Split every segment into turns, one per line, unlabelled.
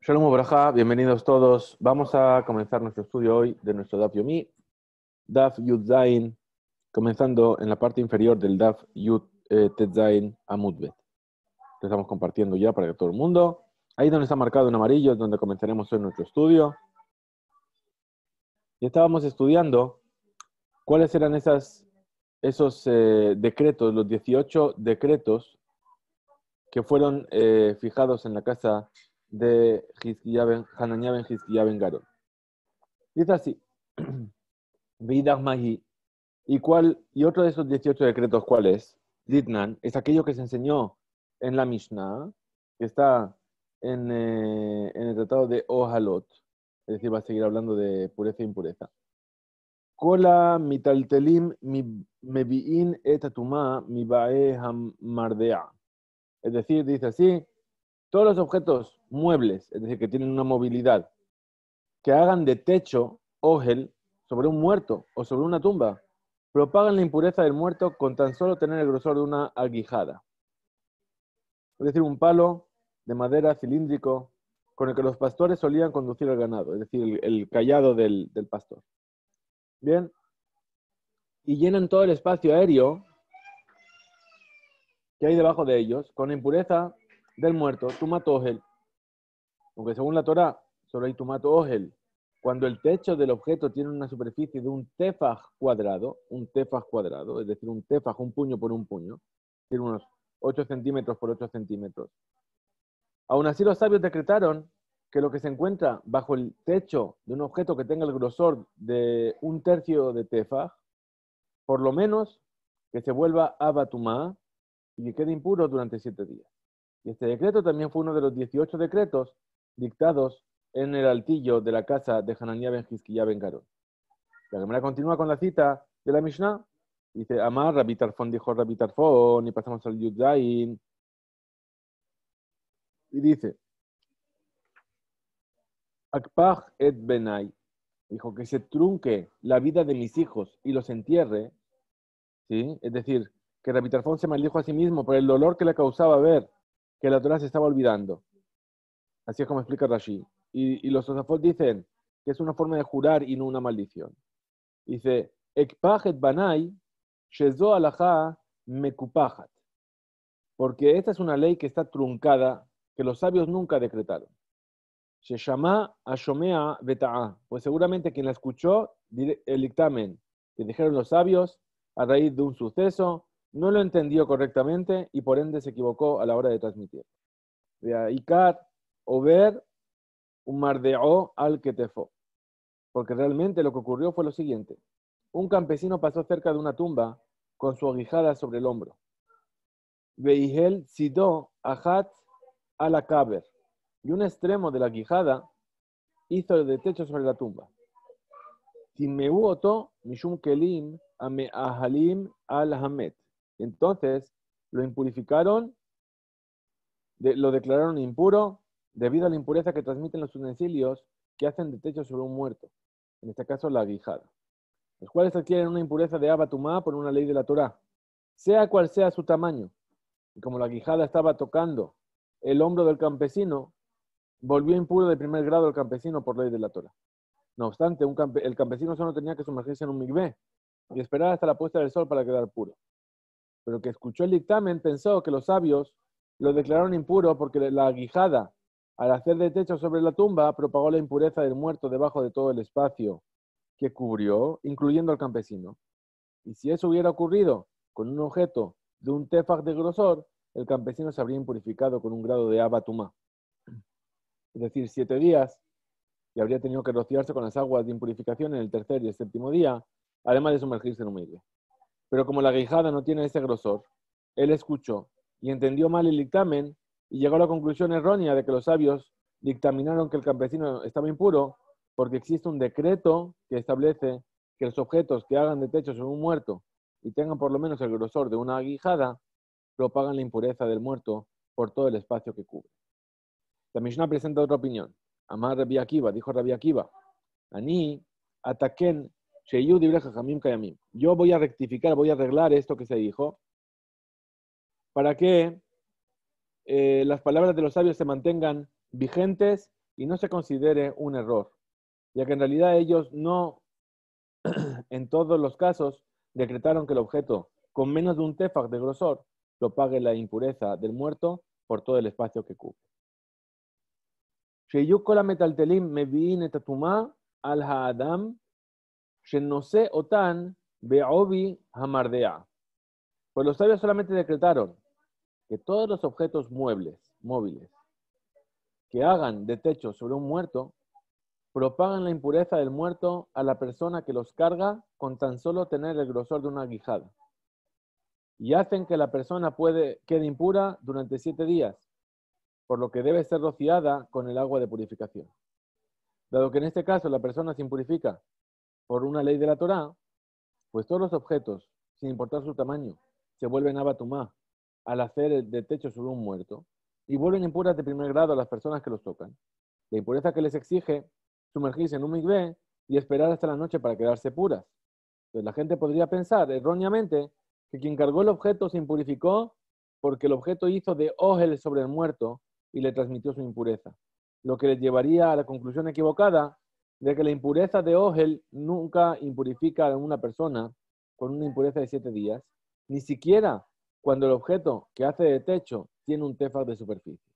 Shalom Obraja, bienvenidos todos. Vamos a comenzar nuestro estudio hoy de nuestro Daf Yomi, Daf Yud Zain, comenzando en la parte inferior del Daf Yud Tet Zain Amud Bet. Lo estamos compartiendo ya para que todo el mundo. Ahí donde está marcado en amarillo es donde comenzaremos hoy nuestro estudio. Y estábamos estudiando cuáles eran esos decretos, los 18 decretos que fueron fijados en la casa de Hananiah ben Hizkiya ben Garón. Dice así, Veidag Mahi, y otro de esos 18 decretos, ¿cuál es? Ditnan, es aquello que se enseñó en la Mishnah, que está en el tratado de Ohalot, es decir, va a seguir hablando de pureza e impureza. Kola mitaltelim mebi'in etatuma mibae hamardea. Es decir, dice así, todos los objetos muebles, es decir, que tienen una movilidad, que hagan de techo, ogel, sobre un muerto o sobre una tumba, propagan la impureza del muerto con tan solo tener el grosor de una aguijada. Es decir, un palo de madera cilíndrico con el que los pastores solían conducir el ganado, es decir, el cayado del pastor. Bien, y llenan todo el espacio aéreo que hay debajo de ellos con la impureza del muerto, tumat ogel. Aunque según la Torá, solo hay tumat ogel cuando el techo del objeto tiene una superficie de un tefaj cuadrado, es decir, un tefaj, un puño por un puño, tiene unos 8 centímetros por 8 centímetros. Aún así los sabios decretaron que lo que se encuentra bajo el techo de un objeto que tenga el grosor de un tercio de tefaj, por lo menos que se vuelva abatumá y que quede impuro durante 7 días. Y este decreto también fue uno de los 18 decretos dictados en el altillo de la casa de Hananiah ben Hizkiya ben Garón. La Gemara continúa con la cita de la Mishnah. Dice, Amar Rabbi Tarfon, dijo Rabbi Tarfon, y pasamos al Yud Zain. Y dice, Akpach et benai, dijo que se trunque la vida de mis hijos y los entierre, ¿sí? Es decir, que Rabbi Tarfon se maldijo a sí mismo por el dolor que le causaba ver que la Torah se estaba olvidando. Así es como explica Rashi. Y los Tosafot dicen que es una forma de jurar y no una maldición. Dice, Ekpach et banai, shezo alajá mekupachat. Porque esta es una ley que está truncada, que los sabios nunca decretaron. Sheshama ashomea beta'a. Pues seguramente quien la escuchó, el dictamen que dijeron los sabios a raíz de un suceso, no lo entendió correctamente y por ende se equivocó a la hora de transmitir. Ikar o ver un mardeo al ketefo. Porque realmente lo que ocurrió fue lo siguiente. Un campesino pasó cerca de una tumba con su aguijada sobre el hombro. Veihel sidó ajat a la caber. Y un extremo de la aguijada hizo el de techo sobre la tumba. Timeu oto mishum kelim ame ahalim al hamet. Entonces lo impurificaron, lo declararon impuro debido a la impureza que transmiten los utensilios que hacen de techo sobre un muerto. En este caso la aguijada. Los cuales adquieren una impureza de abatumá por una ley de la Torá, sea cual sea su tamaño. Y como la aguijada estaba tocando el hombro del campesino, volvió impuro de primer grado el campesino por ley de la Torá. No obstante, el campesino solo tenía que sumergirse en un migvé y esperar hasta la puesta del sol para quedar puro. Pero que escuchó el dictamen pensó que los sabios lo declararon impuro porque la aguijada, al hacer de techo sobre la tumba, propagó la impureza del muerto debajo de todo el espacio que cubrió, incluyendo al campesino. Y si eso hubiera ocurrido con un objeto de un tefaj de grosor, el campesino se habría impurificado con un grado de abatumá. Es decir, 7 días, y habría tenido que rociarse con las aguas de impurificación en el tercer y el séptimo día, además de sumergirse en un migvé. Pero como la aguijada no tiene ese grosor, él escuchó y entendió mal el dictamen y llegó a la conclusión errónea de que los sabios dictaminaron que el campesino estaba impuro porque existe un decreto que establece que los objetos que hagan de techo sobre un muerto y tengan por lo menos el grosor de una aguijada propagan la impureza del muerto por todo el espacio que cubre. La Mishnah presenta otra opinión. Amar Rabbi Akiva, dijo Rabbi Akiva, Ani ataken sheyu divrei chachamim kayamim. Yo voy a rectificar, voy a arreglar esto que se dijo para que las palabras de los sabios se mantengan vigentes y no se considere un error, ya que en realidad ellos no, en todos los casos, decretaron que el objeto con menos de un tefaj de grosor propague la impureza del muerto por todo el espacio que cubre. שיהיו כל המטלטלים מביאים את הטומאה על האדם שנושא אותן בעובי המרדע. Pues los sabios solamente decretaron que todos los objetos móviles, que hagan de techo sobre un muerto, propagan la impureza del muerto a la persona que los carga con tan solo tener el grosor de una guijada. Y hacen que la persona quede impura durante 7 días, por lo que debe ser rociada con el agua de purificación. Dado que en este caso la persona se impurifica por una ley de la Torá, pues todos los objetos, sin importar su tamaño, se vuelven abatumá al hacer de techo sobre un muerto y vuelven impuras de primer grado a las personas que los tocan. La impureza que les exige sumergirse en un mikvé y esperar hasta la noche para quedarse puras. Entonces la gente podría pensar erróneamente que quien cargó el objeto se impurificó porque el objeto hizo de ogel sobre el muerto y le transmitió su impureza, lo que les llevaría a la conclusión equivocada de que la impureza de ogel nunca impurifica a una persona con una impureza de 7 días, ni siquiera cuando el objeto que hace de techo tiene un tefaj de superficie.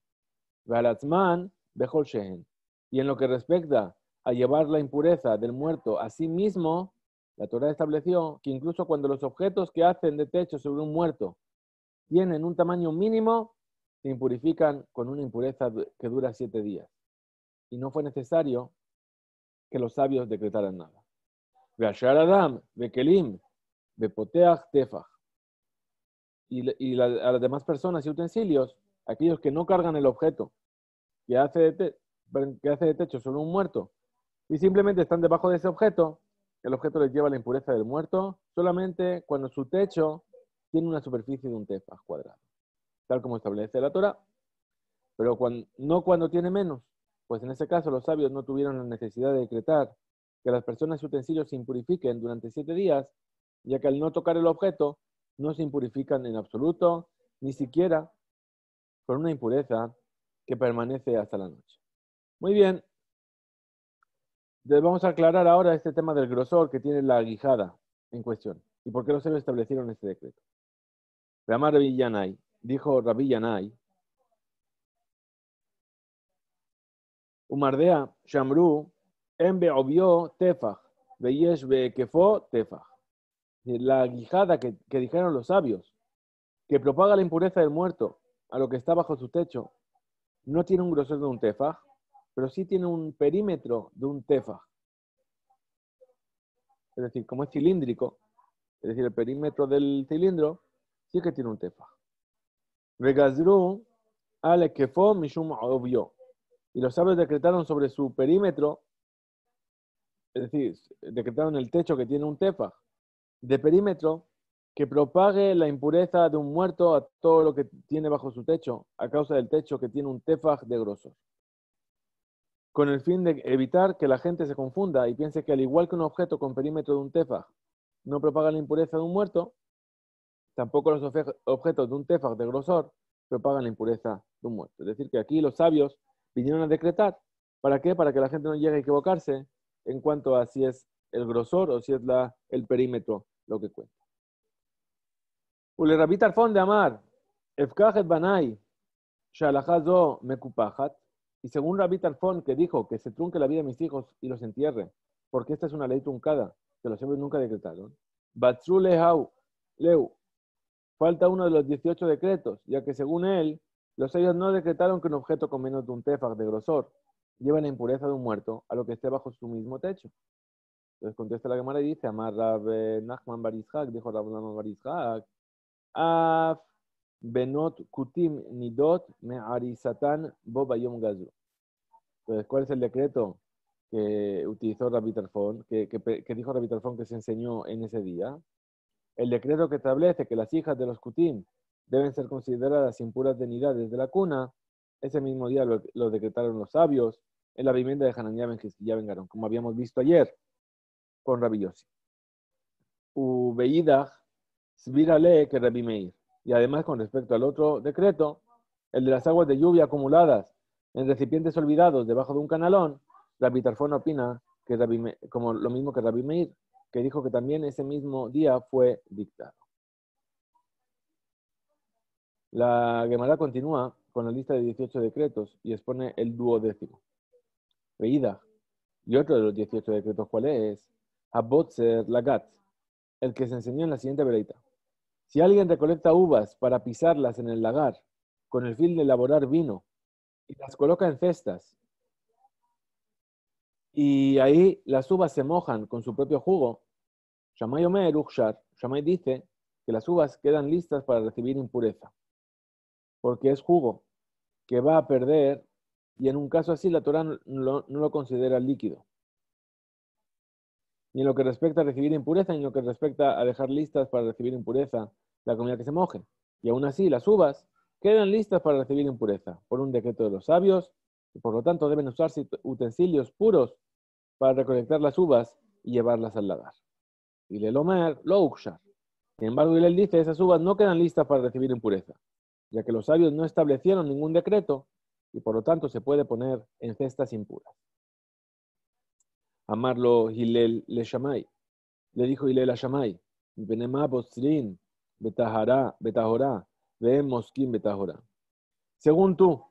Ve'alatzman bechol shehen. Y en lo que respecta a llevar la impureza del muerto a sí mismo, la Torá estableció que incluso cuando los objetos que hacen de techo sobre un muerto tienen un tamaño mínimo, se impurifican con una impureza que dura 7 días. Y no fue necesario que los sabios decretaran nada. Ve'ashar adam, bekelim, bepoteach tefaj. A las demás personas y utensilios, aquellos que no cargan el objeto que hace de techo sobre un muerto y simplemente están debajo de ese objeto, el objeto les lleva la impureza del muerto solamente cuando su techo tiene una superficie de un tefaj cuadrado, tal como establece la Torá, pero no cuando tiene menos, pues en ese caso los sabios no tuvieron la necesidad de decretar que las personas y utensilios se impurifiquen durante 7 días, ya que al no tocar el objeto no se impurifican en absoluto, ni siquiera con una impureza que permanece hasta la noche. Muy bien. Vamos a aclarar ahora este tema del grosor que tiene la guijada en cuestión y por qué los sabios establecieron este decreto. Ramar Rabbi Yanai, dijo Rabbi Yanai, Umardea Shamru en be'obio tefaj, veyesh be'kefo tefaj. La guijada que dijeron los sabios, que propaga la impureza del muerto a lo que está bajo su techo, no tiene un grosor de un tefaj, pero sí tiene un perímetro de un tefaj. Es decir, como es cilíndrico, es decir, el perímetro del cilindro, sí que tiene un tefaj. Regazru ale kefo mishum obvio. Y los sabios decretaron sobre su perímetro, es decir, decretaron el techo que tiene un tefaj de perímetro que propague la impureza de un muerto a todo lo que tiene bajo su techo, a causa del techo que tiene un tefaj de grosor. Con el fin de evitar que la gente se confunda y piense que al igual que un objeto con perímetro de un tefaj no propaga la impureza de un muerto, tampoco los objetos de un tefaj de grosor propagan la impureza de un muerto. Es decir, que aquí los sabios vinieron a decretar. ¿Para qué? Para que la gente no llegue a equivocarse en cuanto a si es el grosor o si es el perímetro lo que cuenta. Ule Rabbi Tarfon de Amar, Efkajet Banai, Shalajazo Mekupajat. Y según Rabbi Tarfon, que dijo que se trunque la vida de mis hijos y los entierre, porque esta es una ley truncada, que los sabios nunca decretaron. Batzru Leu, falta uno de los 18 decretos, ya que según él, los sabios no decretaron que un objeto con menos de un tefaj de grosor lleva la impureza de un muerto a lo que esté bajo su mismo techo. Entonces contesta la Gemara y dice, Amar Rab Nachman Bar Yitzhak, dijo Rab Nachman Bar Yitzhak, Af Benot Kutim Nidot Me'arisatan Bo Bayom Gazru. Entonces, ¿cuál es el decreto que utilizó Rabbi Tarfon, que dijo Rabbi Tarfon que se enseñó en ese día? El decreto que establece que las hijas de los Kutim deben ser consideradas impuras de nidad desde la cuna, ese mismo día lo decretaron los sabios en la vivienda de Hananiah ben Hizkiya ben Garón, como habíamos visto ayer con Rabbi Yossi. Ubeidach Svirale que Rabbi Meir. Y además, con respecto al otro decreto, el de las aguas de lluvia acumuladas en recipientes olvidados debajo de un canalón, Rabbi Tarfón opina que como lo mismo que Rabbi Meir, que dijo que también ese mismo día fue dictado. La Gemara continúa con la lista de 18 decretos y expone el 12º. Veida. Y otro de los 18 decretos, ¿cuál es? Abotzer Lagat, el que se enseñó en la siguiente vereita. Si alguien recolecta uvas para pisarlas en el lagar con el fin de elaborar vino y las coloca en cestas y ahí las uvas se mojan con su propio jugo, Shammai Omer Ukshar, Shammai dice que las uvas quedan listas para recibir impureza, porque es jugo que va a perder y en un caso así la Torah no lo considera líquido. Ni en lo que respecta a recibir impureza, ni en lo que respecta a dejar listas para recibir impureza la comida que se moje. Y aún así, las uvas quedan listas para recibir impureza por un decreto de los sabios, y por lo tanto deben usarse utensilios puros para recolectar las uvas y llevarlas al lagar. Y el Omer lo ukshar. Sin embargo, él dice, esas uvas no quedan listas para recibir impureza, ya que los sabios no establecieron ningún decreto, y por lo tanto se puede poner en cestas impuras. Amarlo Hillel le Shammai. Le dijo Hillel a Shammai, Benema Bosrin, Betahorá, Ve Mosquín Betahorá. Según tú,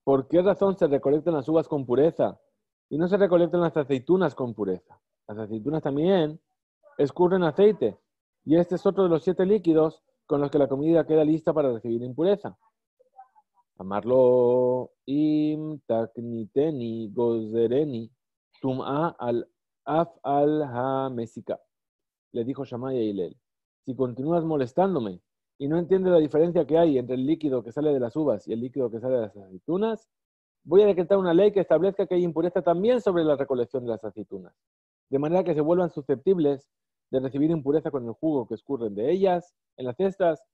¿por qué razón se recolectan las uvas con pureza y no se recolectan las aceitunas con pureza? Las aceitunas también escurren aceite, y este es otro de los 7 líquidos con los que la comida queda lista para recibir impureza. Amarlo im takniteni gozereni tum'a al af al ha mesika. Le dijo Shammai a Hillel, si continúas molestándome y no entiendes la diferencia que hay entre el líquido que sale de las uvas y el líquido que sale de las aceitunas, voy a decretar una ley que establezca que hay impureza también sobre la recolección de las aceitunas, de manera que se vuelvan susceptibles de recibir impureza con el jugo que escurren de ellas en las cestas,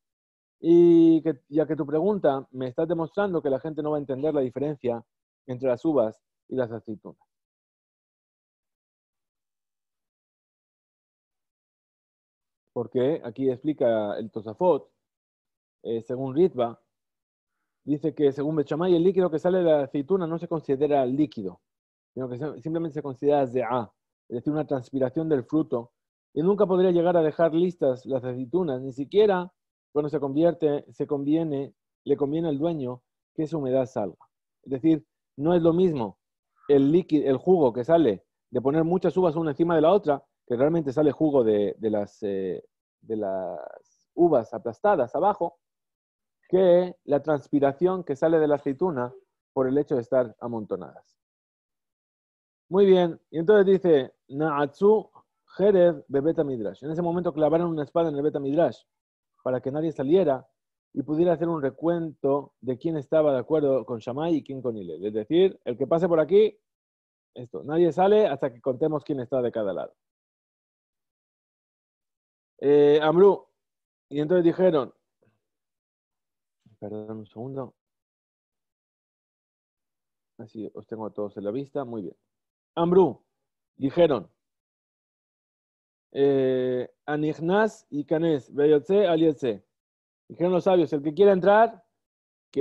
y que, ya que tu pregunta me estás demostrando que la gente no va a entender la diferencia entre las uvas y las aceitunas. Porque aquí explica el Tosafot, según Ritva, dice que según Bet Shammai el líquido que sale de la aceituna no se considera líquido, sino que simplemente se considera ze'a, es decir, una transpiración del fruto, y nunca podría llegar a dejar listas las aceitunas, ni siquiera cuando le conviene al dueño que esa humedad salga. Es decir, no es lo mismo el jugo que sale de poner muchas uvas una encima de la otra, que realmente sale jugo de las uvas aplastadas abajo, que la transpiración que sale de la aceituna por el hecho de estar amontonadas. Muy bien, y entonces dice, Na'atzu Jerez Bebeta Midrash. En ese momento clavaron una espada en el Beta Midrash para que nadie saliera y pudiera hacer un recuento de quién estaba de acuerdo con Shammai y quién con Hillel. Es decir, el que pase por aquí, nadie sale hasta que contemos quién está de cada lado. Amru, y entonces dijeron, perdón un segundo, así os tengo a todos en la vista, muy bien. Amru, dijeron, Anichnas y Kanes, Beyotze, Alietze. Dijeron los sabios, el que quiera entrar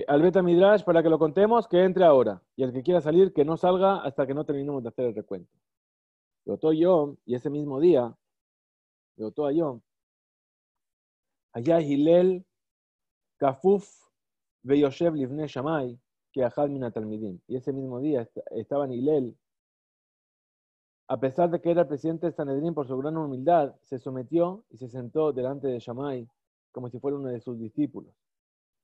al Beta Midrash para que lo contemos, que entre ahora. Y el que quiera salir, que no salga hasta que no terminemos de hacer el recuento. Y ese mismo día, allá Hillel, Kafuf, Beyoshev Livne Shammai, que Ahad Min Talmidim. Y ese mismo día estaban Hillel, a pesar de que era el presidente de Sanedrín por su gran humildad, se sometió y se sentó delante de Shammai como si fuera uno de sus discípulos.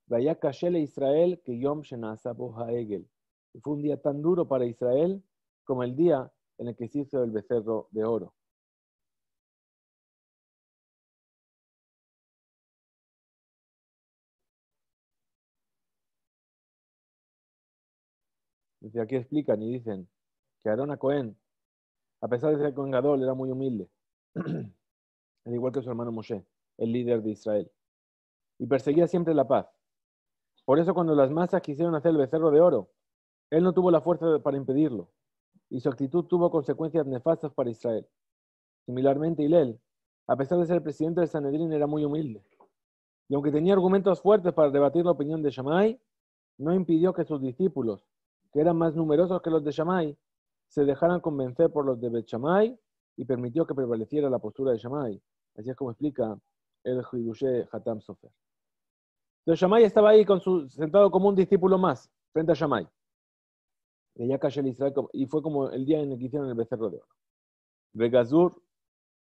Vaya Kashele Israel que Yom Shenasabo Haegel. Y fue un día tan duro para Israel como el día en el que se hizo el becerro de oro. Desde aquí explican y dicen que Aarón a Cohen, a pesar de ser Cohen Gadol, era muy humilde, al igual que su hermano Moshe, el líder de Israel, y perseguía siempre la paz. Por eso cuando las masas quisieron hacer el becerro de oro, él no tuvo la fuerza para impedirlo, y su actitud tuvo consecuencias nefastas para Israel. Similarmente, Hillel, a pesar de ser el presidente del Sanedrín, era muy humilde. Y aunque tenía argumentos fuertes para debatir la opinión de Shammai, no impidió que sus discípulos, que eran más numerosos que los de Shammai, se dejaran convencer por los de Bet Shammai y permitió que prevaleciera la postura de Shammai. Así es como explica el Hidushe Hatam Sofer. Entonces Shammai estaba ahí sentado como un discípulo más, frente a Shammai. Y ya cayó el Israel, y fue como el día en el que hicieron el becerro de oro. Regazur,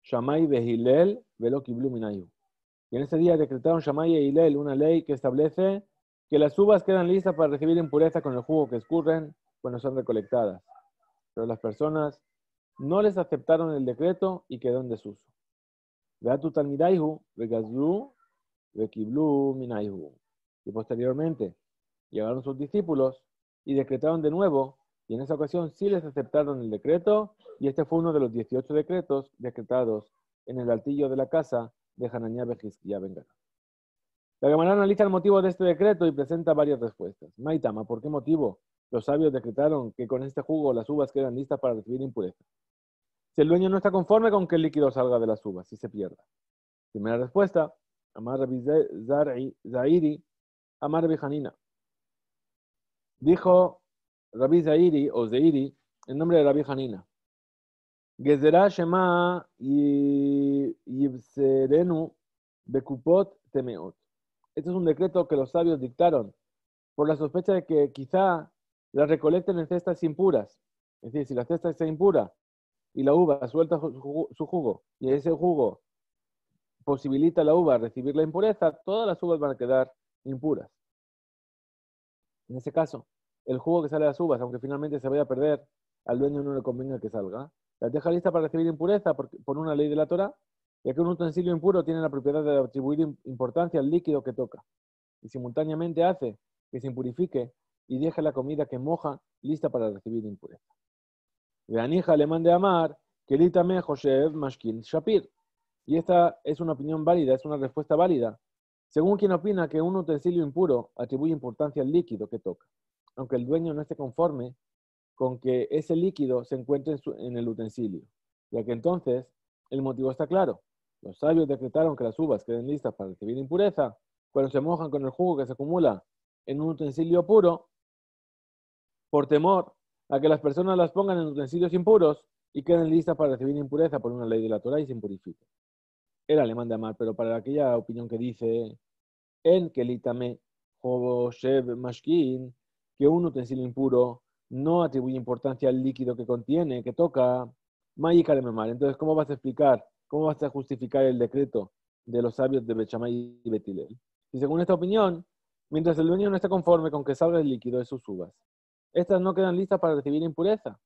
Shammai Behilel, Velo Kiblu Minayu. Y en ese día decretaron Shammai e Hillel una ley que establece que las uvas quedan listas para recibir impureza con el jugo que escurren cuando son recolectadas. Pero las personas no les aceptaron el decreto y quedó en desuso. Veatu talmidaihu, vegazru, vekiblu minaihu. Y posteriormente llegaron sus discípulos y decretaron de nuevo, y en esa ocasión sí les aceptaron el decreto, y este fue uno de los 18 decretos decretados en el altillo de la casa de Hananiah Bejizquía Ben-Gana. La Gemara analiza el motivo de este decreto y presenta varias respuestas. Maitama, ¿por qué motivo los sabios decretaron que con este jugo las uvas quedan listas para recibir impureza? Si el dueño no está conforme con que el líquido salga de las uvas y se pierda. Primera respuesta, Amar Rabbi Zairi, Amar Rabbi Hanina. Dijo Rabbi Zairi o Zeiri en nombre de Rabbi Hanina. Gezerá Shema Yibserenu Bekupot Temeot. Este es un decreto que los sabios dictaron por la sospecha de que quizá las recolecten en cestas impuras. Es decir, si la cesta está impura y la uva suelta su jugo y ese jugo posibilita a la uva recibir la impureza, todas las uvas van a quedar impuras. En ese caso, el jugo que sale de las uvas, aunque finalmente se vaya a perder, al dueño no le convenga que salga. Las deja lista para recibir impureza por una ley de la Torah, ya que un utensilio impuro tiene la propiedad de atribuir importancia al líquido que toca y simultáneamente hace que se impurifique y deje la comida que moja lista para recibir impureza. Veanija le mande a Amar que litame Joshev Mashkin Shapir. Y esta es una opinión válida, es una respuesta válida, según quien opina que un utensilio impuro atribuye importancia al líquido que toca, aunque el dueño no esté conforme con que ese líquido se encuentre en el utensilio, ya que entonces el motivo está claro. Los sabios decretaron que las uvas queden listas para recibir impureza cuando se mojan con el jugo que se acumula en un utensilio puro, por temor a que las personas las pongan en utensilios impuros y queden listas para recibir impureza por una ley de la Torah y se impurifiquen. El alemán de Amar, pero para aquella opinión que dice en Kelitame Hoboshev Mashkin, que un utensilio impuro no atribuye importancia al líquido que contiene, que toca, Mayika Lememar. Entonces, ¿cómo vas a explicar, cómo vas a justificar el decreto de los sabios de Bet Shammai y Bet Hillel? Y según esta opinión, mientras el dueño no está conforme con que salga el líquido de sus uvas, estas no quedan listas para recibir impureza,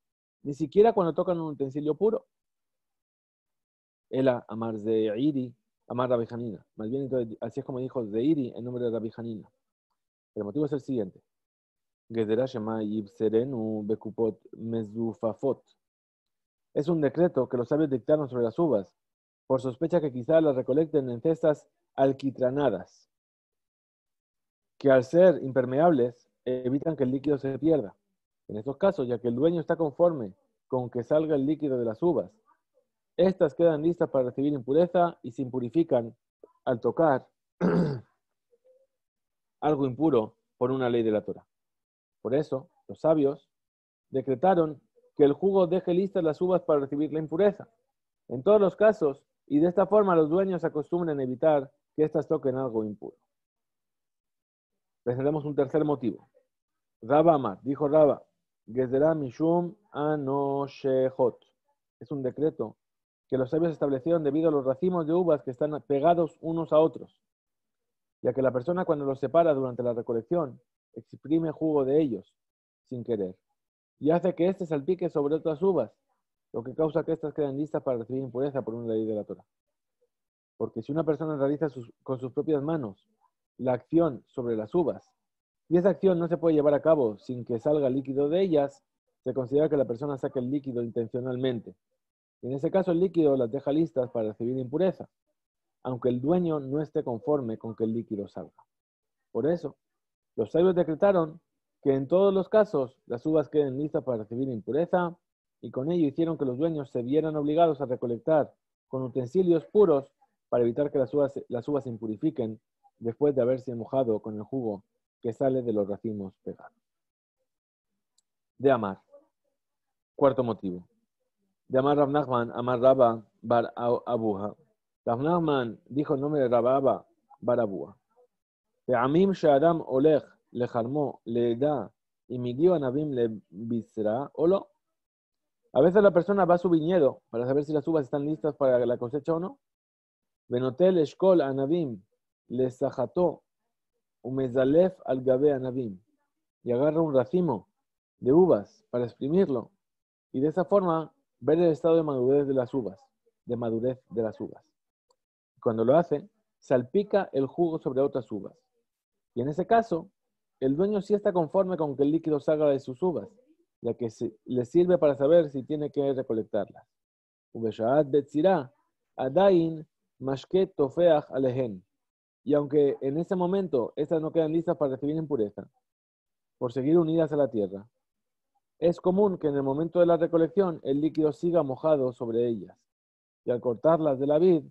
ni siquiera cuando tocan un utensilio puro. Ela Amar Zeiri, Amar Rabbi Hanina. Más bien, entonces, así es como dijo Zeiri en nombre de Rabbi Hanina. El motivo es el siguiente. Gezerá Shema Yibserenu Bekupot Mezufafot. Es un decreto que los sabios dictaron sobre las uvas, por sospecha que quizá las recolecten en cestas alquitranadas, que al ser impermeables evitan que el líquido se pierda. En estos casos, ya que el dueño está conforme con que salga el líquido de las uvas, estas quedan listas para recibir impureza y se impurifican al tocar algo impuro por una ley de la Torah. Por eso, los sabios decretaron que el jugo deje listas las uvas para recibir la impureza. En todos los casos, y de esta forma los dueños acostumbran a evitar que éstas toquen algo impuro. Presentamos un tercer motivo. Rabba Amar, dijo Rabba, Gezerá Mishum Anoshehot. Es un decreto que los sabios establecieron debido a los racimos de uvas que están pegados unos a otros, ya que la persona cuando los separa durante la recolección exprime jugo de ellos sin querer y hace que éste salpique sobre otras uvas, lo que causa que éstas queden listas para recibir impureza por una ley de la Torah. Porque si una persona realiza con sus propias manos la acción sobre las uvas y esa acción no se puede llevar a cabo sin que salga líquido de ellas, se considera que la persona saca el líquido intencionalmente. Y en ese caso el líquido las deja listas para recibir impureza, aunque el dueño no esté conforme con que el líquido salga. Por eso, los sabios decretaron que en todos los casos las uvas queden listas para recibir impureza y con ello hicieron que los dueños se vieran obligados a recolectar con utensilios puros para evitar que las uvas se impurifiquen después de haberse mojado con el jugo que sale de los racimos pegados. De Amar. Cuarto motivo. De Amar Rav Nachman, Amar Rabba Bar Abuja. Rav Nachman dijo el nombre de Rabba Bar Abuja. Amim Shadam Olech Lejarmo Leda y Migiu Anabim Le Bisra Olo. A veces la persona va a su viñedo para saber si las uvas están listas para la cosecha o no. Benotel Eshkol Anabim Le Sajató Umezalef Al Gabe Anabim. Y agarra un racimo de uvas para exprimirlo. Y de esa forma ver el estado de madurez de las uvas. Cuando lo hace, salpica el jugo sobre otras uvas. Y en ese caso, el dueño sí está conforme con que el líquido salga de sus uvas, ya que le sirve para saber si tiene que recolectarlas. Y aunque en ese momento estas no quedan listas para recibir impureza, por seguir unidas a la tierra, es común que en el momento de la recolección el líquido siga mojado sobre ellas. Y al cortarlas de la vid,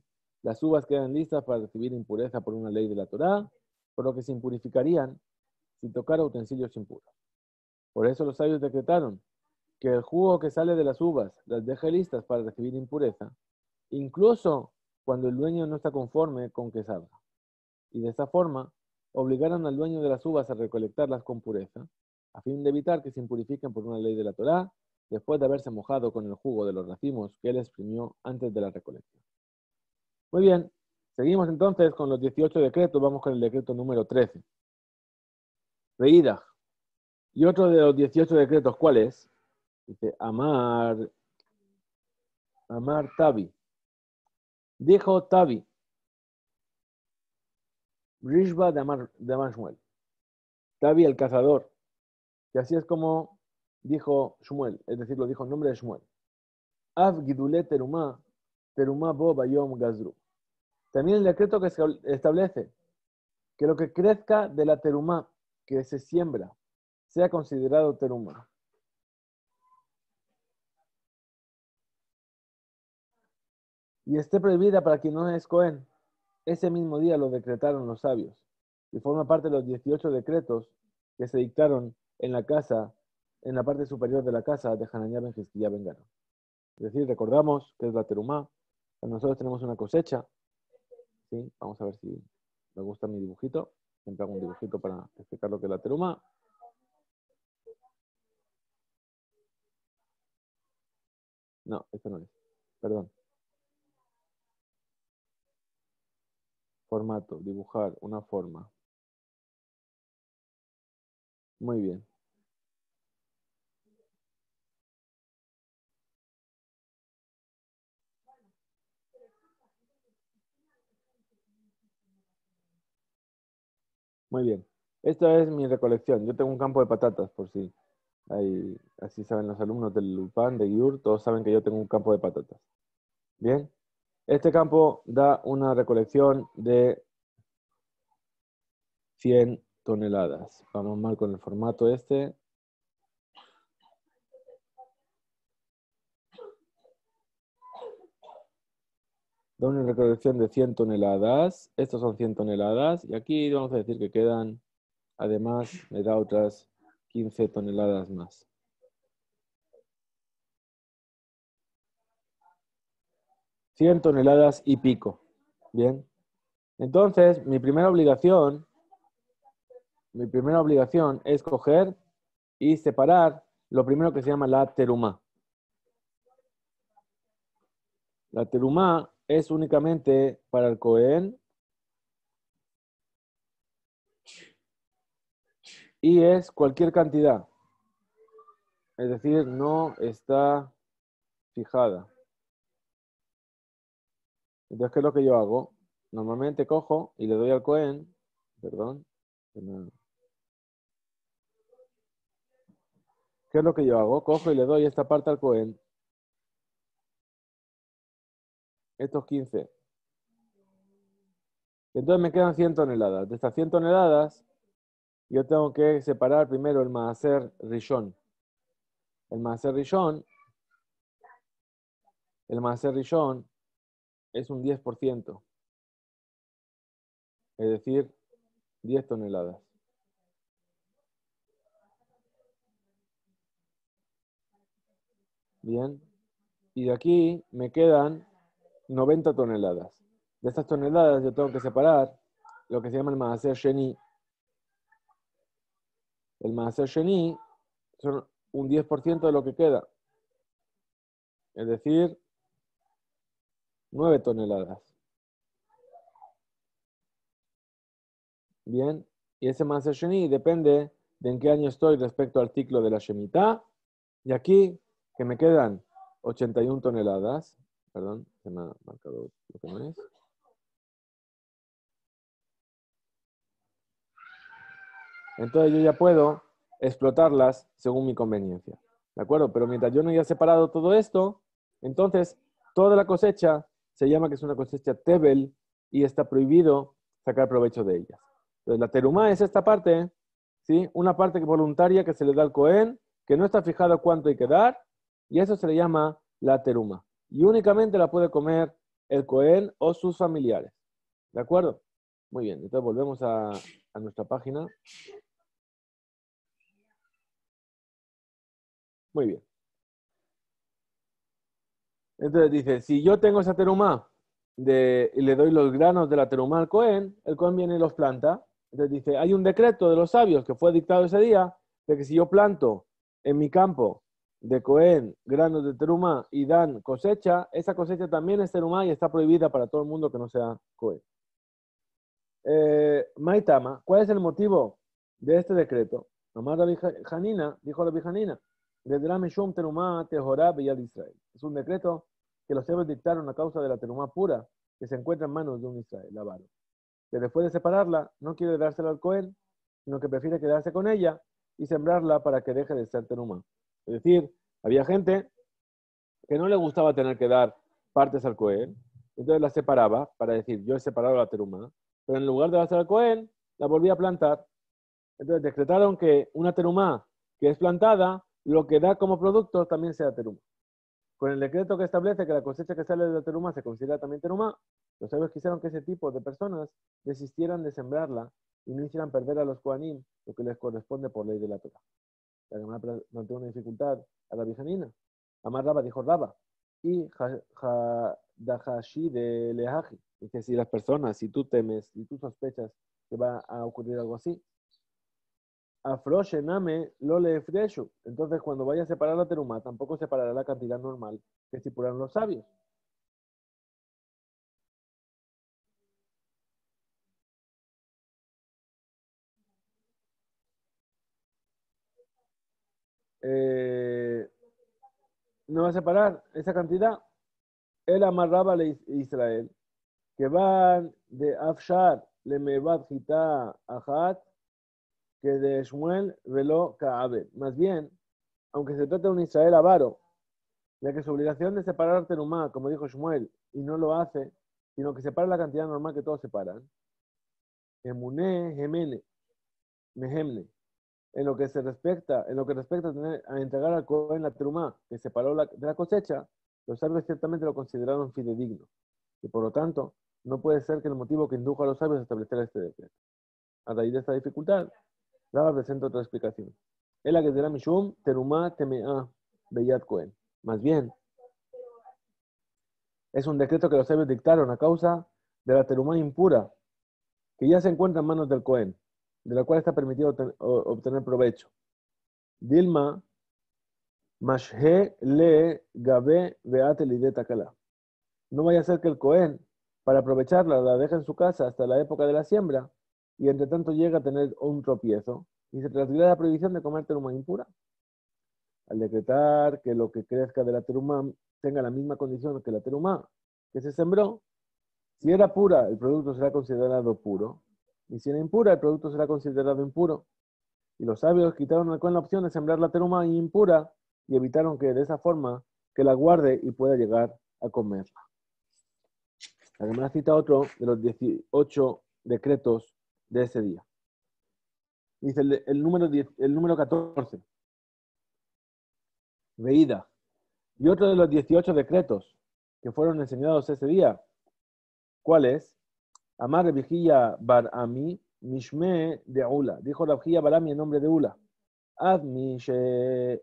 las uvas quedan listas para recibir impureza por una ley de la Torá, por lo que se impurificarían sin tocar utensilios impuros. Por eso los sabios decretaron que el jugo que sale de las uvas las deje listas para recibir impureza, incluso cuando el dueño no está conforme con que salga. Y de esta forma, obligaron al dueño de las uvas a recolectarlas con pureza, a fin de evitar que se impurifiquen por una ley de la Torá, después de haberse mojado con el jugo de los racimos que él exprimió antes de la recolección. Muy bien, seguimos entonces con los 18 decretos, vamos con el decreto número 13. Veídaj. Y otro de los 18 decretos, ¿cuál es? Dice, Amar Tabi. Dijo Tabi, Rishba de Amar Shmuel. Tabi el cazador, que así es como dijo Shmuel, es decir, lo dijo en nombre de Shmuel. Av Gidule Terumá Bo Bayom Gazru. También el decreto que establece que lo que crezca de la terumá que se siembra sea considerado terumá. Y esté prohibida para quien no es Cohen. Ese mismo día lo decretaron los sabios y forma parte de los 18 decretos que se dictaron en la casa, en la parte superior de la casa de Hananiah ben Hizkiya ben Garo. Es decir, recordamos que es la terumá. Nosotros tenemos una cosecha. ¿Sí? Vamos a ver si me gusta mi dibujito. Siempre hago un dibujito para explicar lo que es la terumá. No, esto no es. Perdón. Formato, dibujar una forma. Muy bien. Muy bien. Esta es mi recolección. Yo tengo un campo de patatas, por si así saben los alumnos del UPAN, de IUR, todos saben que yo tengo un campo de patatas. Bien. Este campo da una recolección de 100 toneladas. Vamos mal con el formato este. Da una recolección de 100 toneladas. Estos son 100 toneladas. Y aquí vamos a decir que quedan, además, me da otras 15 toneladas más. 100 toneladas y pico. Bien. Entonces, mi primera obligación es coger y separar lo primero que se llama la terumá. La terumá es únicamente para el Cohen y es cualquier cantidad. Es decir, no está fijada. Entonces, ¿qué es lo que yo hago? Normalmente cojo y le doy al Cohen, perdón. ¿Qué es lo que yo hago? Cojo y le doy esta parte al Cohen. Estos 15. Entonces me quedan 100 toneladas. De estas 100 toneladas, yo tengo que separar primero el Maaser Rishon. El Maaser Rishon es un 10%. Es decir, 10 toneladas. Bien. Y de aquí me quedan 90 toneladas. De estas toneladas yo tengo que separar lo que se llama el Maaser Sheni. El Maaser Sheni son un 10% de lo que queda. Es decir, 9 toneladas. Bien. Y ese Maaser Sheni depende de en qué año estoy respecto al ciclo de la Shemitah. Y aquí, que me quedan 81 toneladas. Perdón, se me ha marcado lo que no es. Entonces yo ya puedo explotarlas según mi conveniencia. ¿De acuerdo? Pero mientras yo no haya separado todo esto, entonces toda la cosecha se llama que es una cosecha tebel y está prohibido sacar provecho de ellas. Entonces la terumá es esta parte, ¿sí? Una parte voluntaria que se le da al Cohen, que no está fijado cuánto hay que dar, y eso se le llama la terumá. Y únicamente la puede comer el Cohen o sus familiares. ¿De acuerdo? Muy bien, entonces volvemos a nuestra página. Muy bien. Entonces dice, si yo tengo esa terumá y le doy los granos de la terumá al Cohen, el Cohen viene y los planta. Entonces dice, hay un decreto de los sabios que fue dictado ese día, de que si yo planto en mi campo de Cohen granos de terumá y dan cosecha, esa cosecha también es terumá y está prohibida para todo el mundo que no sea Cohen. Maitama, ¿cuál es el motivo de este decreto? Nomás Rabbi Hanina, dijo Rabbi Hanina, Israel. Es un decreto que los sabios dictaron a causa de la terumá pura que se encuentra en manos de un Israel, avaro, que después de separarla no quiere dársela al Cohen, sino que prefiere quedarse con ella y sembrarla para que deje de ser terumá. Es decir, había gente que no le gustaba tener que dar partes al Cohen, entonces la separaba para decir, yo he separado la terumá, pero en lugar de dársela al Cohen, la volvía a plantar. Entonces decretaron que una terumá que es plantada, lo que da como producto también sea terumá. Con el decreto que establece que la cosecha que sale de la terumá se considera también terumá, los sabios quisieron que ese tipo de personas desistieran de sembrarla y no hicieran perder a los kohanim lo que les corresponde por ley de la Torah. La Gemara planteó una dificultad a la Bijanina. Amar Raba dijo Raba. Y Dahashi de Lehaji. Dice, si las personas, si tú temes, si tú sospechas que va a ocurrir algo así, Afroshename lo le freshu. Entonces, cuando vaya a separar la terumá, tampoco separará la cantidad normal que estipularon los sabios. No va a separar esa cantidad. Él amarraba a Israel, que van de Afshar le mevad gita ajat, que de Shmuel velo Kaabe. Más bien, aunque se trate de un Israel avaro, ya que su obligación de separar terumá, como dijo Shmuel, y no lo hace, sino que separa la cantidad normal que todos separan. Emuné, gemene, mehemne. En lo que respecta a entregar al Cohen la terumá que separó de la cosecha, los sabios ciertamente lo consideraron fidedigno. Y por lo tanto, no puede ser que el motivo que indujo a los sabios a establecer este decreto. A raíz de esta dificultad, Raba presenta otra explicación. Es la que será Mishum, terumá, temea, beyat Cohen. Más bien, es un decreto que los sabios dictaron a causa de la terumá impura, que ya se encuentra en manos del Cohen, de la cual está permitido obtener provecho. Dilma, Mashhe le gabe beate lideta kala. No vaya a ser que el Cohen, para aprovecharla, la deje en su casa hasta la época de la siembra y entre tanto llega a tener un tropiezo y se transgrede la prohibición de comer teruma impura. Al decretar que lo que crezca de la teruma tenga la misma condición que la teruma que se sembró, si era pura, el producto será considerado puro, y si era impura, el producto será considerado impuro. Y los sabios quitaron al Cohen la opción de sembrar la teruma impura y evitaron que de esa forma que la guarde y pueda llegar a comerla. La Gemara cita otro de los 18 decretos de ese día. Dice el número 14. Veída. Y otro de los 18 decretos que fueron enseñados ese día. ¿Cuál es? Amar Rabijía Bar Ami, Mishme de Ula. Dijo Rabijía Bar Ami en nombre de Ula. Admi Shech.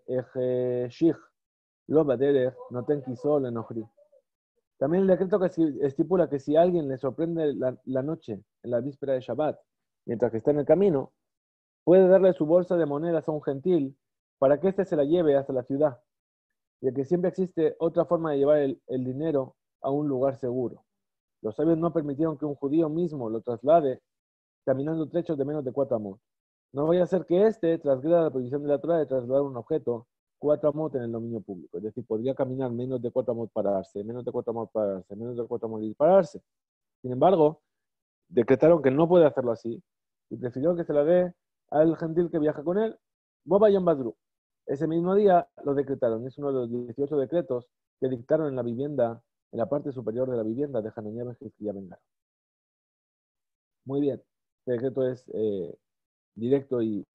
Lo baderech noten kisol enochri. También el decreto que estipula que si alguien le sorprende la noche, en la víspera de Shabbat, mientras que está en el camino, puede darle su bolsa de monedas a un gentil para que éste se la lleve hasta la ciudad, ya que siempre existe otra forma de llevar el dinero a un lugar seguro. Los sabios no permitieron que un judío mismo lo traslade caminando trechos de menos de 4 amot. No vaya a ser que éste transgreda la prohibición de la Torah de trasladar un objeto 4 amot en el dominio público. Es decir, podría caminar menos de 4 amot pararse, menos de 4 amot pararse, menos de 4 amot y pararse. Sin embargo, decretaron que no puede hacerlo así y prefirió que se la dé al gentil que viaja con él, Boba Yom Badru. Ese mismo día lo decretaron. Es uno de los 18 decretos que dictaron en la vivienda, en la parte superior de la vivienda de Hananiah ben Hizkiya ben Garo. Muy bien. Este decreto es directo y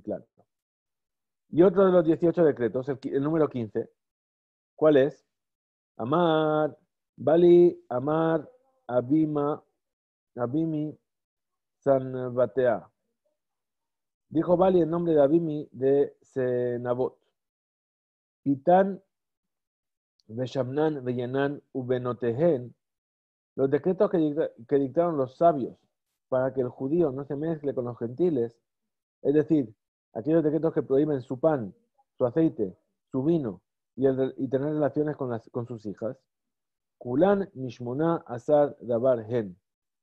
claro. Y otro de los 18 decretos, el número 15, ¿cuál es? Amar, Bali, Amar, Abimi, Sanbatea. Dijo Bali en nombre de Abimi de Senabot. Pitán, Beshamnan, Beyanan, Ubenotehen. Los decretos que dictaron los sabios para que el judío no se mezcle con los gentiles, es decir, aquellos decretos que prohíben su pan, su aceite, su vino y tener relaciones con sus hijas. Kulan, Mishmona, Asad, Dabar, Hen.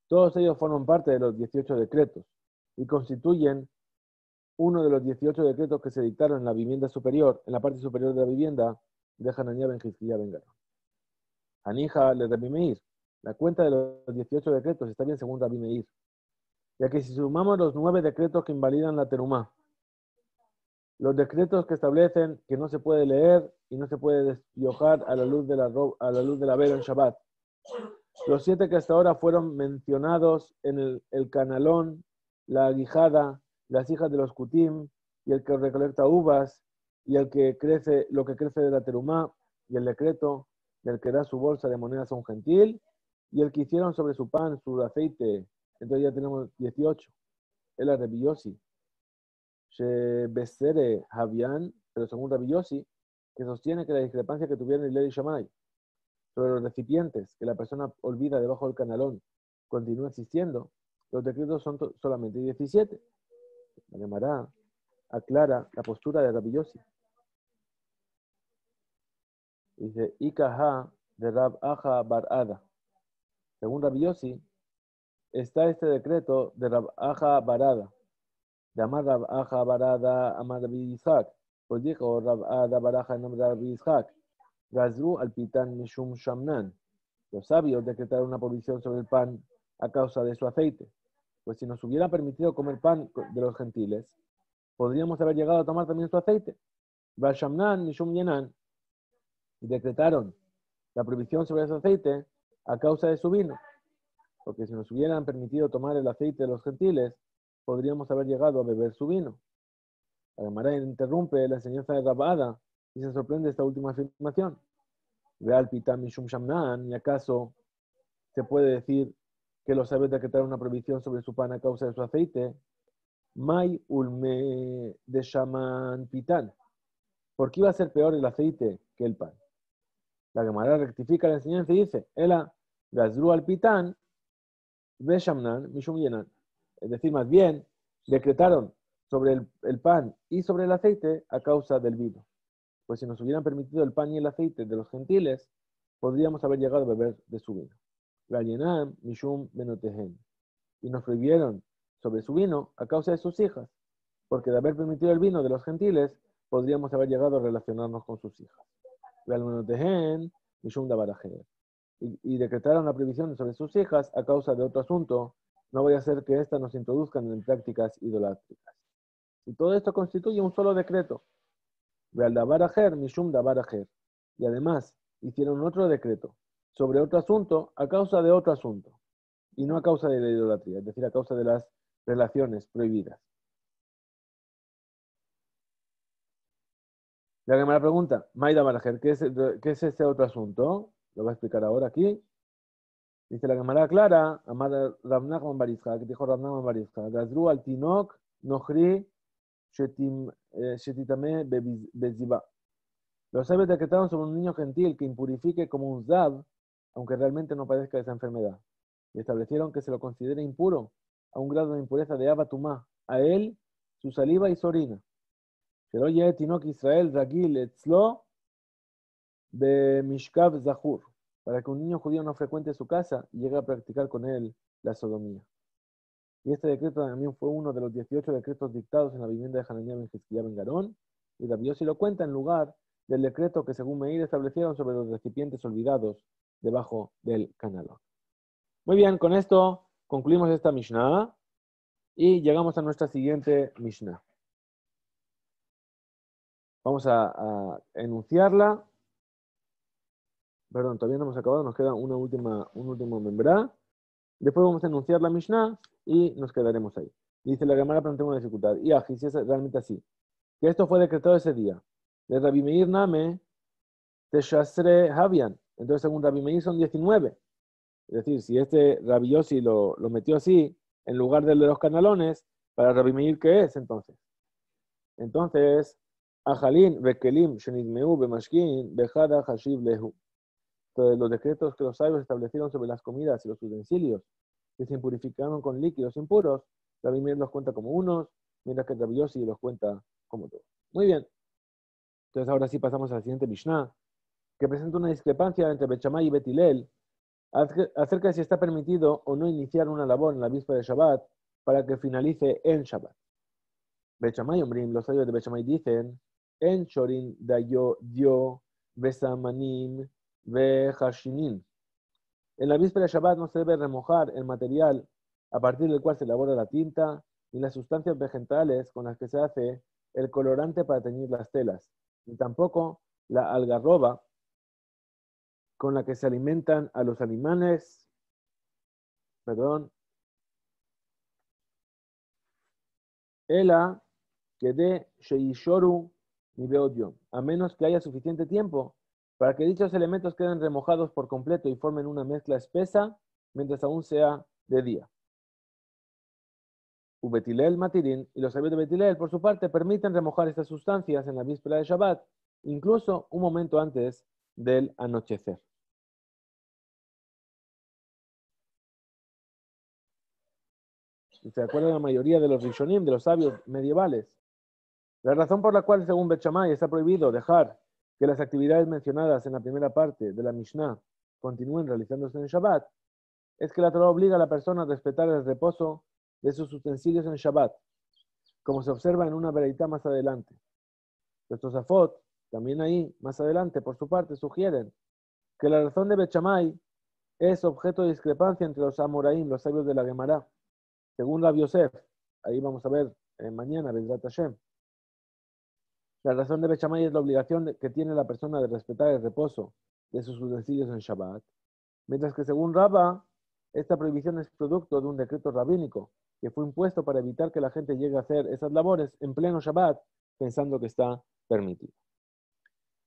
Todos ellos forman parte de los 18 decretos y constituyen uno de los 18 decretos que se dictaron en la vivienda superior, en la parte superior de la vivienda de Hananiah ben Hizkiya ben Garo. Anija le Rabbi Meir. La cuenta de los 18 decretos está bien según Rabbi Meir, ya que si sumamos los 9 decretos que invalidan la terumá, los decretos que establecen que no se puede leer y no se puede despiojar a la luz de la vela en Shabbat, los 7 que hasta ahora fueron mencionados en el canalón, la aguijada, las hijas de los kutim, y el que recolecta uvas, y el que crece, lo que crece de la terumá, y el decreto del que da su bolsa de monedas a un gentil, y el que hicieron sobre su pan, su aceite. Entonces ya tenemos 18. El Rabbi Yossi, Shebesere Javian, pero según Rabbi Yossi, que sostiene que la discrepancia que tuvieron el Ley Shammai sobre los recipientes que la persona olvida debajo del canalón continúa existiendo, los decretos son solamente 17. La Gemara aclara la postura de Rabbi Yossi. Dice, Ikaha de Rab Aja Bar Ada. Según Rabbi Yossi, está este decreto de Rab Aja Bar Ada, de Amar Rab Aja Bar Ada, Amar Rabbi Isaac. Pues dijo Rab Ada Bar Aja en nombre de Rabbi Isaac, Gazru al Pitan Mishum Shamnan. Los sabios decretaron una provisión sobre el pan a causa de su aceite. Pues si nos hubiera permitido comer pan de los gentiles, podríamos haber llegado a tomar también su aceite. Bashamnan Mishum Yenan. Y decretaron la prohibición sobre ese aceite a causa de su vino. Porque si nos hubieran permitido tomar el aceite de los gentiles, podríamos haber llegado a beber su vino. La Gemara interrumpe la enseñanza de Rabada y se sorprende esta última afirmación. Real Pitam Mishum Shamnan, ¿y acaso se puede decir que los sabios decretaron una prohibición sobre su pan a causa de su aceite? Mai ulme de Shaman Pitan. ¿Por qué iba a ser peor el aceite que el pan? La Gemara rectifica la enseñanza y dice, Ela Gazru al Pitan Beshamnan Mishum Yenan. Es decir, más bien, decretaron sobre el pan y sobre el aceite a causa del vino. Pues si nos hubieran permitido el pan y el aceite de los gentiles, podríamos haber llegado a beber de su vino. Gallenam Mishum Benotehen. Y nos prohibieron sobre su vino a causa de sus hijas, porque de haber permitido el vino de los gentiles, podríamos haber llegado a relacionarnos con sus hijas. Benotehen Mishum Dabarajer. Y decretaron la prohibición sobre sus hijas a causa de otro asunto, no vaya a ser que éstas nos introduzcan en prácticas idolátricas. Y todo esto constituye un solo decreto. Mishum Dabarajer. Y además hicieron otro decreto sobre otro asunto a causa de otro asunto. Y no a causa de la idolatría, es decir, a causa de las relaciones prohibidas. La Gemara pregunta, Maida Barajer, ¿qué es este otro asunto? Lo voy a explicar ahora aquí. Dice la Gemara clara, Amar Rav Nachman bar Yitzchak, que dijo Rav Nachman bar Yitzchak, Gazru al Tinok Nochri Shetitame Beziba. Los sabios decretaron sobre un niño gentil que impurifique como un zab, aunque realmente no padezca esa enfermedad. Y establecieron que se lo considere impuro a un grado de impureza de abatumá, a él, su saliva y su orina. Pero oye, Tinok Israel Ragil Etzlo de Mishkav Zahur, para que un niño judío no frecuente su casa y llegue a practicar con él la sodomía. Y este decreto también fue uno de los 18 decretos dictados en la vivienda de Hananiah ben Hizkiah ben Garón, y Rabbi Yossi lo cuenta en lugar del decreto que según Meir establecieron sobre los recipientes olvidados debajo del canalón. Muy bien, con esto concluimos esta Mishnah y llegamos a nuestra siguiente Mishnah. Vamos a enunciarla. Perdón, todavía no hemos acabado, nos queda un último membrá. Después vamos a enunciar la Mishnah y nos quedaremos ahí. Dice la Gemara, pero no tengo una dificultad. Y si es realmente así. Que esto fue decretado ese día. De Rabbi Meir Name, Teshasre Havian. Entonces, según Rabbi Meir, son 19. Es decir, si este Rabbi Yossi lo metió así, en lugar del de los canalones, para Rabbi Meir, ¿qué es entonces? Entonces, Ajalin, Bekelim, Shenidmeu, Bemashkin, Bejada, Hashiv, Lehu. Entonces, los decretos que los sabios establecieron sobre las comidas y los utensilios que se impurificaron con líquidos impuros, Rabbi Meir los cuenta como unos, mientras que Rabbi Yossi los cuenta como dos. Muy bien. Entonces, ahora sí pasamos a la siguiente Mishnah, que presenta una discrepancia entre Bet Shammai y Bet Hillel acerca de si está permitido o no iniciar una labor en la víspera de Shabbat para que finalice en Shabbat. Bet Shammai, los sabios de Bet Shammai dicen, en Shorin Dayo Dio Besamanim Vehashinin. En la víspera de Shabbat no se debe remojar el material a partir del cual se elabora la tinta ni las sustancias vegetales con las que se hace el colorante para teñir las telas, ni tampoco la algarroba con la que se alimentan a los animales, ela que de sheishoru ni beodium, a menos que haya suficiente tiempo para que dichos elementos queden remojados por completo y formen una mezcla espesa mientras aún sea de día. Ubetilel matirin, y los sabios de Betilel, por su parte, permiten remojar estas sustancias en la víspera de Shabbat, incluso un momento antes del anochecer. ¿Se acuerdan la mayoría de los Rishonim, de los sabios medievales? La razón por la cual, según Bet Shammai, está prohibido dejar que las actividades mencionadas en la primera parte de la Mishnah continúen realizándose en Shabbat, es que la Torah obliga a la persona a respetar el reposo de sus utensilios en Shabbat, como se observa en una vereitá más adelante. Los Tosafot, también ahí, más adelante, por su parte, sugieren que la razón de Bet Shammai es objeto de discrepancia entre los Amoraim, los sabios de la Gemara. Según Rav Yosef, ahí vamos a ver mañana, Bezrat Hashem, la razón de Bet Shammai es la obligación que tiene la persona de respetar el reposo de sus utensilios en Shabbat, mientras que según Rabba, esta prohibición es producto de un decreto rabínico que fue impuesto para evitar que la gente llegue a hacer esas labores en pleno Shabbat pensando que está permitido.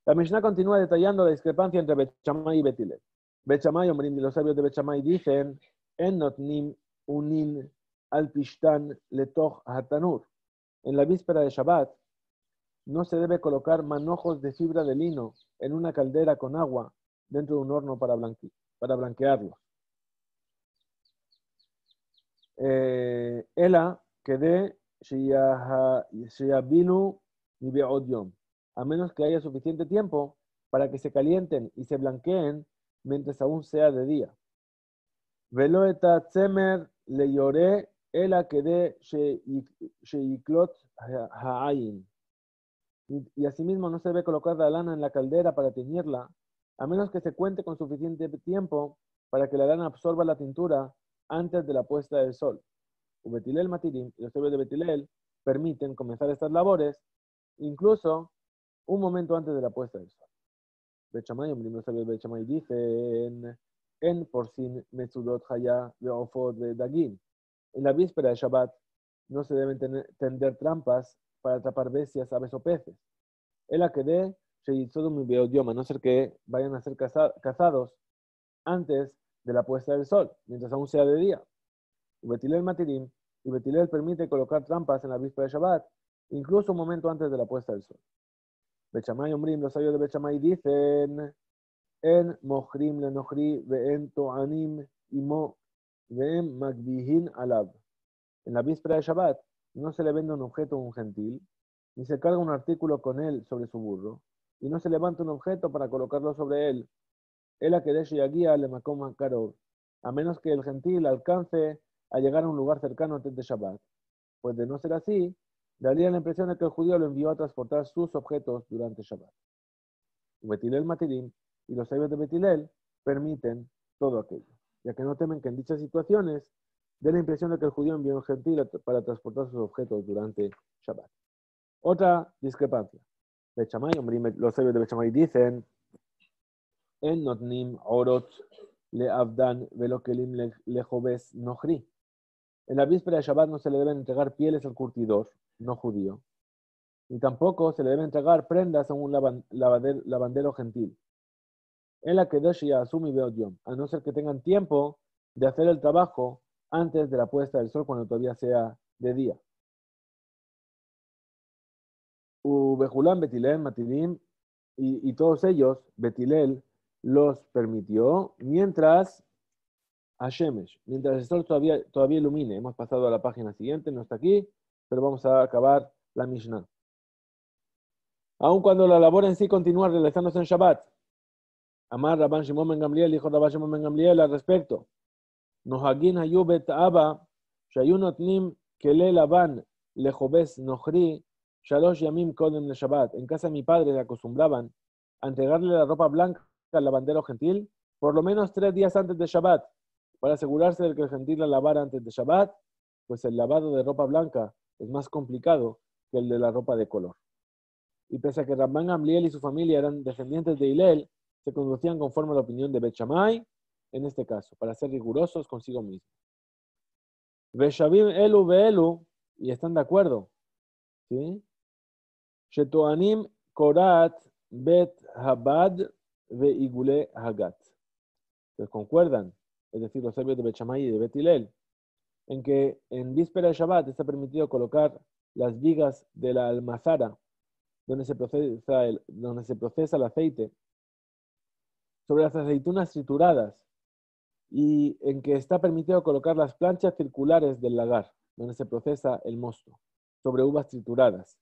La Mishnah continúa detallando la discrepancia entre Bet Shammai y Bet Hillel. Bet Shammai, los sabios de Bet Shammai dicen, en notnim unin al pishtan letoch hatanur. En la víspera de Shabbat no se debe colocar manojos de fibra de lino en una caldera con agua dentro de un horno para blanquearlos. Ela que de sheyabinu ni beodiom, a menos que haya suficiente tiempo para que se calienten y se blanqueen mientras aún sea de día. Velo eta tzemer le lloré ela que de sheyiklot ha'ayin. Y asimismo no se debe colocar la lana en la caldera para teñirla, a menos que se cuente con suficiente tiempo para que la lana absorba la tintura antes de la puesta del sol. Betilel Matirim y los sabios de Betilel permiten comenzar estas labores incluso un momento antes de la puesta del sol. Bet Shammai, los sabios de Bet Shammai dicen en porsin mezudot haya veofot dagim. En la víspera de Shabbat no se deben tender trampas para atrapar bestias, aves o peces. El a que de Sheyitsodum y Beodioma, a no ser que vayan a ser cazados antes de la puesta del sol, mientras aún sea de día. Y Betilel Matirim, y Betilel permite colocar trampas en la víspera de Shabbat, incluso un momento antes de la puesta del sol. Bet Shammai Omrim, los sabios de Bet Shammai dicen, en Mohrim le Nohri, en Toanim imo, en Magbihin alab. En la víspera de Shabbat no se le vende un objeto a un gentil, ni se carga un artículo con él sobre su burro, y no se levanta un objeto para colocarlo sobre él. El Akedesh y guía le Makom Karov, a menos que el gentil alcance a llegar a un lugar cercano antes de Shabbat. Pues de no ser así, daría la impresión de que el judío lo envió a transportar sus objetos durante Shabbat. Betilel Matirim y los sabios de Betilel permiten todo aquello, ya que no temen que en dichas situaciones dé la impresión de que el judío envió a un gentil para transportar sus objetos durante Shabbat. Otra discrepancia. Bet Shammai, los sabios de Bet Shammai dicen, en notnim orot le avdan velo kelim le joves nohri. En la víspera de Shabbat no se le deben entregar pieles al curtidor, no judío, ni tampoco se le deben entregar prendas a un lavandero gentil. En la Kedesh y Asumi Beodium, a no ser que tengan tiempo de hacer el trabajo antes de la puesta del sol cuando todavía sea de día. Bejulam, Betilel, Matilim, y todos ellos, Betilel, los permitió mientras Hashemesh, mientras el sol todavía ilumine. Hemos pasado a la página siguiente, no está aquí, pero vamos a acabar la Mishnah. Aun cuando la labor en sí continúa realizándose en Shabbat. Amar Rabban Shimon ben Gamliel, dijo Rabban Shimon ben Gamliel al respecto. Nohagin hayu bet aba, shayu notnim kele lavan lejobes nohri, shalosh yamim kodem le Shabbat. En casa de mi padre le acostumbraban a entregarle la ropa blanca al lavandero gentil por lo menos 3 días antes de Shabbat, para asegurarse de que el gentil la lavara antes de Shabbat, pues el lavado de ropa blanca es más complicado que el de la ropa de color. Y pese a que Rabban Gamliel y su familia eran descendientes de Hillel, se conducían conforme a la opinión de Bet Shammai, en este caso, para ser rigurosos consigo mismos. Veshavim elu veelu, y están de acuerdo, ¿sí? Shetoanim korat bet habad ve igule hagat. Pues concuerdan, es decir, los sabios de Bet Shammai y de Bet Hillel, en que en víspera de Shabbat está permitido colocar las vigas de la almazara, donde se procesa el aceite, sobre las aceitunas trituradas, y en que está permitido colocar las planchas circulares del lagar, donde se procesa el mosto, sobre uvas trituradas,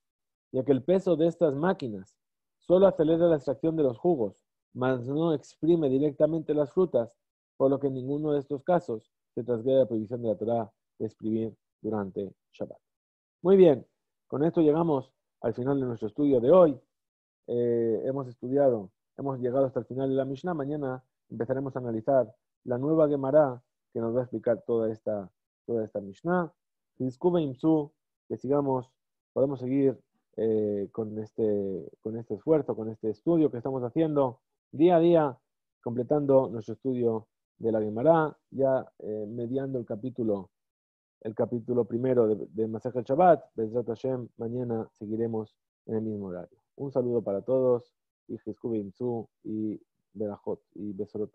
ya que el peso de estas máquinas solo acelera la extracción de los jugos, mas no exprime directamente las frutas, por lo que en ninguno de estos casos se transgrede la prohibición de la Torá de exprimir durante Shabbat. Muy bien, con esto llegamos al final de nuestro estudio de hoy. Hemos llegado hasta el final de la Mishnah. Mañana empezaremos a analizar la nueva Gemara que nos va a explicar toda esta Mishnah. Que sigamos, podemos seguir con este esfuerzo, con este estudio que estamos haciendo día a día, completando nuestro estudio de la Gemara, ya mediando el capítulo primero de Masechet Shabbat. Bezrat Hashem, mañana seguiremos en el mismo horario. Un saludo para todos, y Jizku Bimsu, y Berajot, y Besorot.